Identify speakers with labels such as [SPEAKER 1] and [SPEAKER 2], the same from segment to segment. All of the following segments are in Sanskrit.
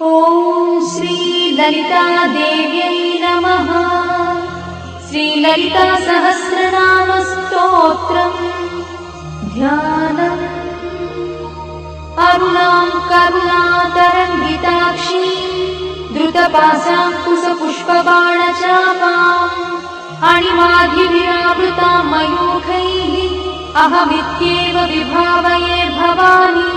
[SPEAKER 1] ॐ श्री ललितादेव्यै नमः। श्रीललिता सहस्रनाम स्तोत्रम् ध्यानम्। अरुणां करुणातरङ्गिताक्षी द्रुतपाशाङ्कुशपुष्पबाणचापाम् अणिमाधिविरावृतां मयूखैः अहमित्येव विभावये भवानी।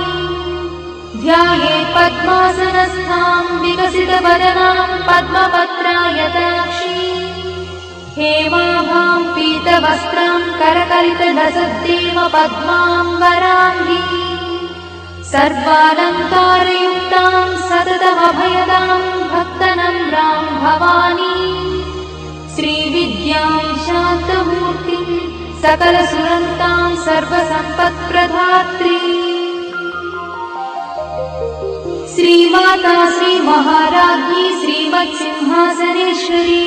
[SPEAKER 1] ध्याये पद्मासनस्थां विकसितवदनां पद्मपत्रायताक्षी हेमाभां पीतवस्त्रां करकलितलसद्देव पद्माम्बराङ्गी सर्वालङ्कारयुक्तां सततमभयदां भक्तनम्रां भवानी। श्रीविद्यां शान्तमूर्तिं सकलसुरन्तां सर्वसम्पत्प्रदात्री श्रीमाता श्रीमहाराज्ञी श्रीमत्सिंहासनेश्वरी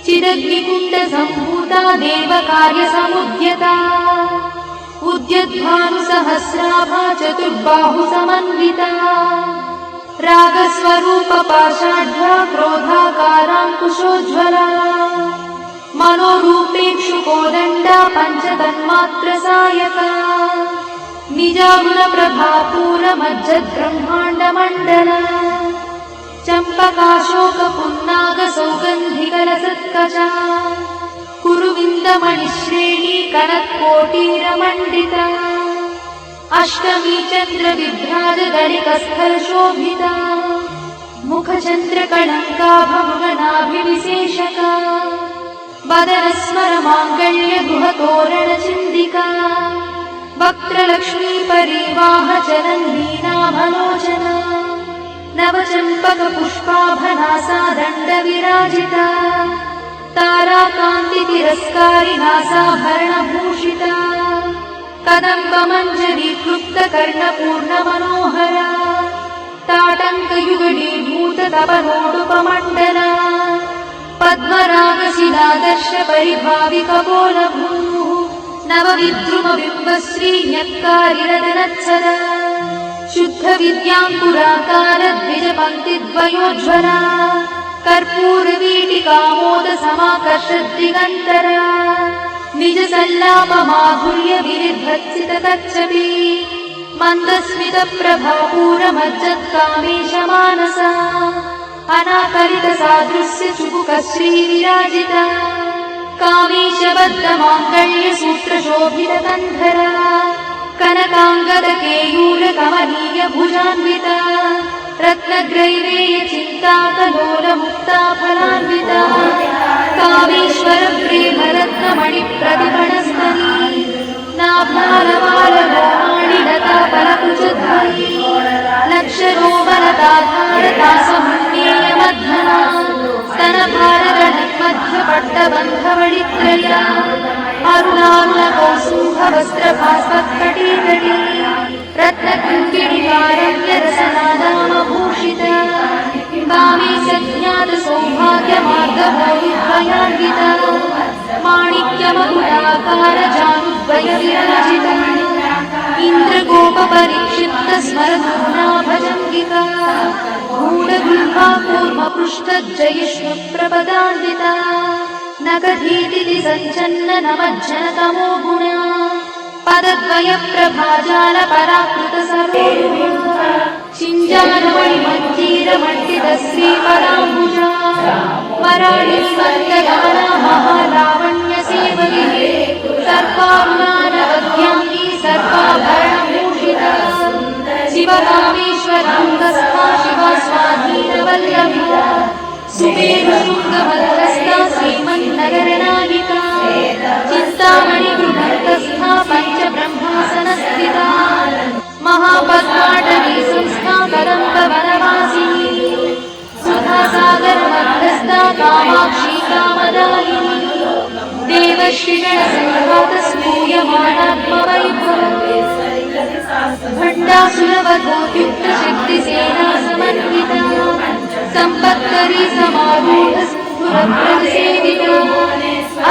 [SPEAKER 1] चिदग्निकुण्डसम्भूता देवकार्यसमुद्यता उद्यद्भानुसहस्राभा चतुर्बाहुसमन्विता रागस्वरूपपाषाढ्या क्रोधाकाराङ्कुशोज्ज्वला मनोरूपेक्षुकोदण्डा पञ्चतन्मात्रसायका निजागुणप्रभापूरमज्जद्ब्रह्माण्डमण्डला चम्पकाशोकपुन्नागसौगन्धिकलसत्कचा कुरुविन्दमणिश्रेणी कनत्कोटीरमण्डिता अष्टमी चन्द्रविभ्राजगणिकस्थलशोभिता मुखचन्द्रकलङ्काभमृगनाभिविशेषका वदनस्मरमाङ्गल्यगुहतोरणचिन्दिका वक्त्रलक्ष्मी परिवाहचलन्नीनाभलोचना नवचम्पकपुष्पाभनासा दण्डविराजिता ताराकान्तितिरस्कारिनासाभरणभूषिता कदम्बमञ्जरीक्लुप्तकर्णपूर्णमनोहरा ताटङ्कयुगलीभूततपनोडुपमण्डला पद्मरागशिलादर्शपरिभाविकपोलभूः नवविद्रुमबिम्बश्रीन्यक्कारिरदनत्सरा शुद्धविद्याङ्कुराकारद्विजपङ्क्तिद्वयोज्ज्वला कर्पूरवीटिकामोदसमाकर्षद्दिगन्तरा निजसल्लापमाधुर्यविनिर्भत्सितकच्छपी मन्दस्मितप्रभापूरमज्जत्कामेशमानसा अनाकलितसादृश्यचुबुकश्रीविराजिता कामेशबद्धमाङ्गल्यसूत्रशोभितकन्धरा कनकाङ्गदकेयूरकमनीयभुजान्विता रत्नग्रैवेयचिन्ताकलोलमुक्ताफलान्विता कामेश्वरप्रेमरत्नमणिप्रतिभणस्तरी नाभालवाललोहाणिलताफलकुचध्वरी लक्षरोमलताधारतासमुन्नेयमध्वना स्तनभारगणिमध्यपट्टबन्धवळित्रया अरुणारुणकौसुम्भवस्त्रभास्वत्कटीतटी रत्नकिङ्किणिकारण्यरसनादामभूषिता कामेशज्ञातसौभाग्यमार्गभौरिद्वयान्विता माणिक्यमकुटाकारजानुद्वयविराजिता इन्द्रगोपपरीक्षिप्तस्मरदुर्नाभजङ्गिका गूढगुल्फा कूर्मपृष्ठज्जयिष्णुप्रपदान्विता नखधीतिति सञ्चन्ननमज्जनतमो गुणा पदद्वयप्रभाजालपराकृतसरोरुहा शिञ्जानमणिमञ्जीरमण्डितश्रीपदाम्बुजा वराळीमन्दगमना महालावण्यसेवलिः सर्वारुणानवद्याङ्गी सर्वाभरणभूषिता शिवकामेश्वराङ्गस्था शिवा स्वाधीनवल्लभिता सुमेरुशृङ्गमध्यस्था श्रीमन्नगरनायिका चिन्तामणिगृहस्थस्था पञ्चब्रह्मासनस्थिता महापद्माटवी संस्था कदम्बवनवासिनी सुधासागरमध्यस्था कामाक्षी कामदायिनी देवश्रीगणसङ्घातस्तूयमानात्मवैभव भण्डासुरवधोद्युक्तशक्तिसेना समन्विता सम्पत्करी समारूढस्फुरप्रसेविता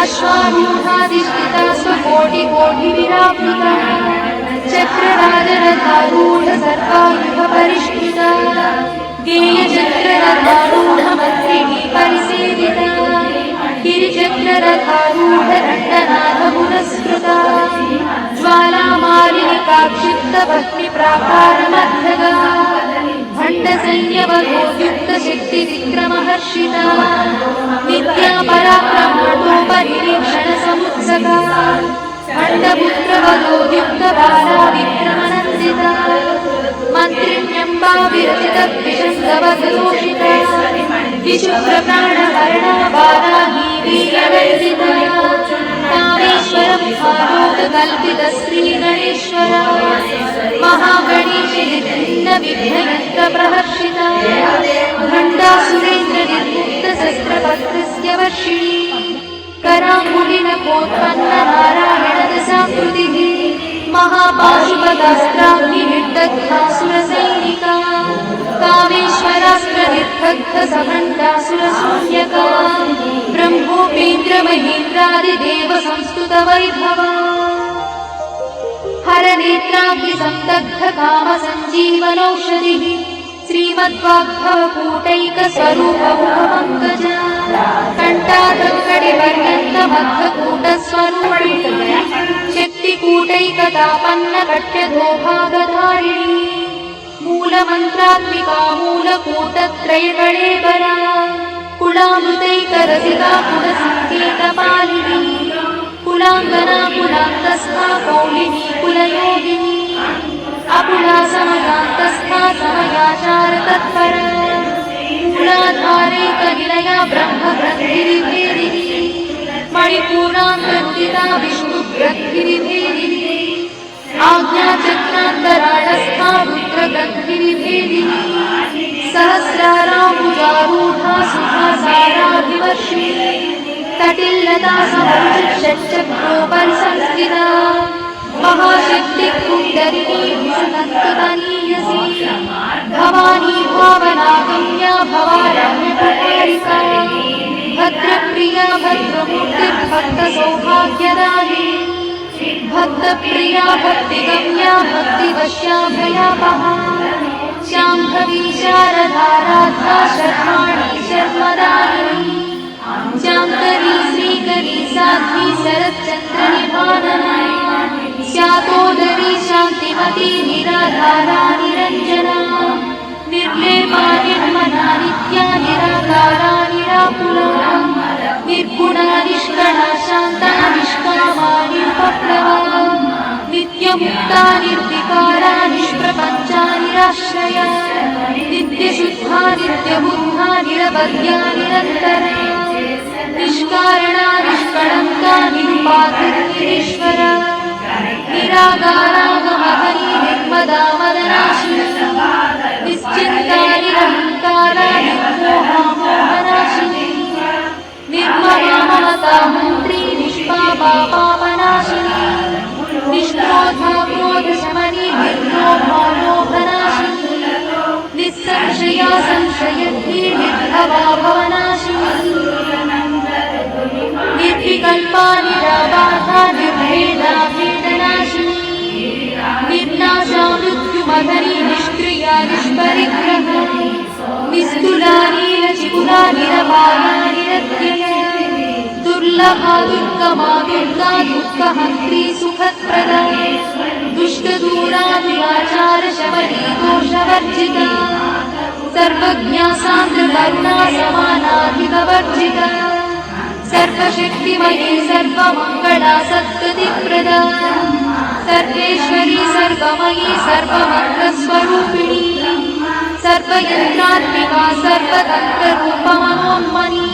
[SPEAKER 1] अश्वारूढाधिष्ठिता स्वकोटिकोटिविरावृता चक्रराजरथारूढ सर्वायुधपरिष्ठिता केयचक्ररथारूढमन्त्रिणी परिसेविता गिरिचक्ररथारूढदण्डनाथपुरस्कृता ज्वालामालिनिकाक्षिप्तभक्तिप्राकारमध्यगा भण्डसंयमयोयुक्तशक्तिविक्रमहर्षिता विद्यापराक्रमणोपनिरीक्षणसमुत्सका भण्डपुत्रवधोयुक्तबाला विक्रमनन्दिता मन्त्रिण्यम्बा विरचितद्विषन्दवघोषिता विशुभ्रप्राणहरणा बाला वीर्यवर्जिता कामेश्वरमुखालोककल्पितश्रीगणेश्वरा महागणेशनिर्भिन्नविघ्नयन्त्रप्रहर्षिता भण्डासुरेन्द्रनिर्मुक्तशस्त्रपत्रस्य वर्षिणी कराङ्गुलिनकोत्पन्ननारायणदशाकृतिः महापाशुपदास्त्राग्निर्दग्धासुरसैनिका कामेश्वरास्त्रनिर्दग्धसभण्डासुरशून्यका ब्रह्मोपेन्द्रमहेन्द्रादिदेवसंस्तुतवैभवा हरनेत्राग्निसन्दग्धकामसञ्जीवनौषधिः श्रीमद्वाग्भवकूटैकस्वरूपमुखपङ्कजा कण्ठातङ्कटिपर्यन्तमद्धकूटस्वरूपिणी शक्तिकूटैकतापन्नकट्यधोभागधारिणी मूलमन्त्रात्मिका मूलकूटत्रयकळेबरा कुलामृतैकरसिका कुलसङ्केतपालिनी कुलाङ्गना कुलान्तस्था कौलिनी कुलयोगिनी अकुला समयान्तस्था समयाचारतत्परा मूलाधारैकनिलया ब्रह्मग्रन्थिरिभेदिनी मणिपूर्णान्तर्जिता विष्णुग्रन्थिरिभेदिनी आज्ञाचक्रान्तराळस्था रुद्रग्रन्थिरिभेदिनी सहस्राराम्बुजारूढा सुखासाराभिवर्षिणी तटिल्लता समर्चिषट्चक्रोपरिसंस्थिता महाशक्तिकुण्डलिनी विषुनन्ततनीयसी भवानी भावनागम्या भवारम्यकुमारिका भद्रप्रिया भद्रमूर्तिर्भक्तसौभाग्यदायिनी भक्तप्रिया भक्तिगम्या भक्तिवश्या भयापहा शाम्भवी शारदाराध्या शर्माणि शर्मदायिनी शान्तरी श्रीकरी साध्वी शरच्चन्द्रनिभानना स्यातोदरी शान्तिमती निराधारा निरञ्जना निर्लेपा निर्मला नित्या निराकारा निराकुला निर्गुणा निष्कणा शान्ता निष्कामा निर्पप्लवा नित्यमुक्ता निर्विकारा निष्प्रपञ्चा निराश्रया नित्यशुद्धा नित्यबुद्धा निरवध्या निरन्तरा निष्कारणा निष्कळङ्का निरुपाधिर्निरीश्वरा निरागारागमहरी निर्मदा मदनाशिनी निश्चिन्ता निरहङ्कारा निर्मोहा मोहनाशिनी निर्ममा ममता मन्त्री निष्पापा पापनाशिनी निष्क्रोधा क्रोधशमनी निर्लोभा लोभनाशिनी निस्संशया संशयद्धि निर्भवा भवनाशिनी निर्विकल्पा निराबाधा निर्भेदा भेदनाशिनी निर्नाशा मृत्युमहरी निष्क्रिया निष्परिग्रहा निस्तुला नीलचिकुला निरपाया निरत्यया दुर्लभा दुर्गमा दुर्गा दुःखहन्त्री सुखप्रदा दुष्टदूरा दुराचारशमनी दोषवर्जिता सर्वज्ञा सान्द्रकरुणा समानाधिकवर्जिता सर्वशक्तिमयी सर्वमङ्गला सद्गतिप्रदा सर्वेश्वरी सर्वमयी सर्वमङ्गलस्वरूपिणी सर्वयन्त्रात्मिका सर्वतन्त्ररूपमनोन्मनी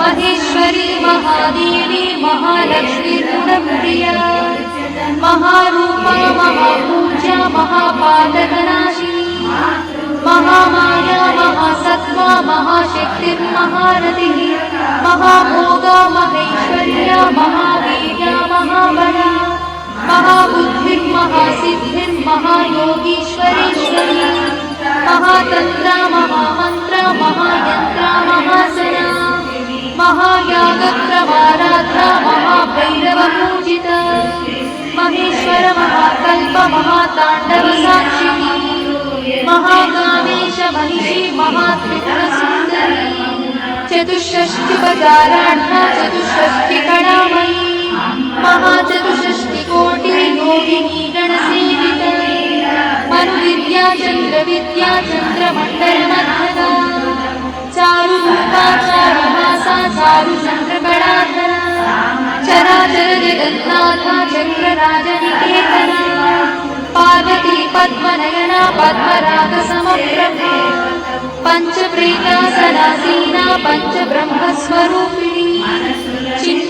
[SPEAKER 1] महेश्वरी महादेवी महालक्ष्मीर्गुणप्रिया महारूपा महापूज्या महापातकनाशिनी महामाया महासत्त्वा महाशक्तिर्महारथिः महाभोगा महेश्वर्या महावीर्या महाबला महाबुद्धिर्महासिद्धिर्महायोगीश्वरेश्वरी महातन्त्रा महामन्त्रा महायन्त्रा महासना महायागप्रमाराध्रा महाभैरवपूजिता महेश्वर महाकल्प महाताण्डवसाक्षिणी महाकामेश महिषी महात्रिपुरसुन्दरी चतुष्षष्ट्युपचाराढ्या चतुष्षष्टिकणामयी महाचतुष्षष्टिकोटियोगिनी गणसेविता मनुविद्या चन्द्रविद्या चन्द्रमण्डलमध्यदा चारुरूपा चारुहासा चारुचन्द्रकणाधरा चराचर जगन्नाथा चक्रराजनिकेतना पार्वती पद्मनयना पद्मरागसमप्रभा पञ्चप्रेतासनासीना पञ्चब्रह्मस्वरूपिणी चिन्मयी